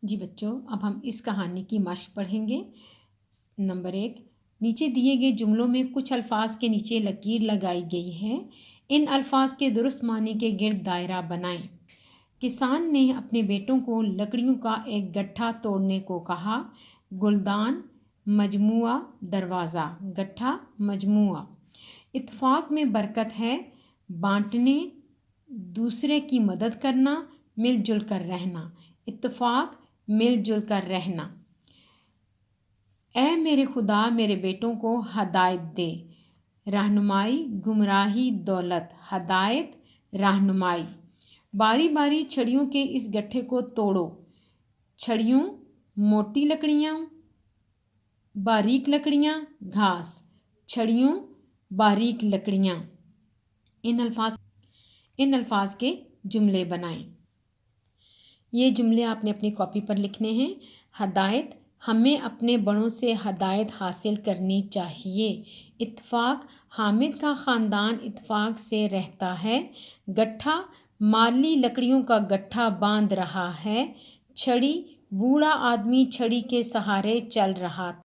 جی بچوں، اب ہم اس کہانی کی مشق پڑھیں گے۔ نمبر 1، نیچے دیے گئے جملوں میں کچھ الفاظ کے نیچے لکیر لگائی گئی ہے۔ ان الفاظ کے درست معنی کے گرد دائرہ بنائیں۔ کسان نے اپنے بیٹوں کو لکڑیوں کا ایک گٹھا توڑنے کو کہا۔ گلدان، مجموعہ، دروازہ، گٹھا، مجموعہ۔ اتفاق میں برکت ہے، بانٹنے، دوسرے کی مدد کرنا، مل جل کر رہنا۔ اتفاق، مل جل کر رہنا۔ اے میرے خدا میرے بیٹوں کو ہدایت دے۔ رہنمائی، گمراہی، دولت۔ ہدایت، رہنمائی۔ باری باری چھڑیوں کے اس گٹھے کو توڑو۔ چھڑیوں، موٹی لکڑیاں، باریک لکڑیاں، گھاس۔ چھڑیوں، باریک لکڑیاں۔ ان الفاظ کے جملے بنائیں۔ یہ جملے آپ نے اپنی کاپی پر لکھنے ہیں۔ ہدایت، ہمیں اپنے بڑوں سے ہدایت حاصل کرنی چاہیے۔ اتفاق، حامد کا خاندان اتفاق سے رہتا ہے۔ گٹھا، مالی لکڑیوں کا گٹھا باندھ رہا ہے۔ چھڑی، بوڑھا آدمی چھڑی کے سہارے چل رہا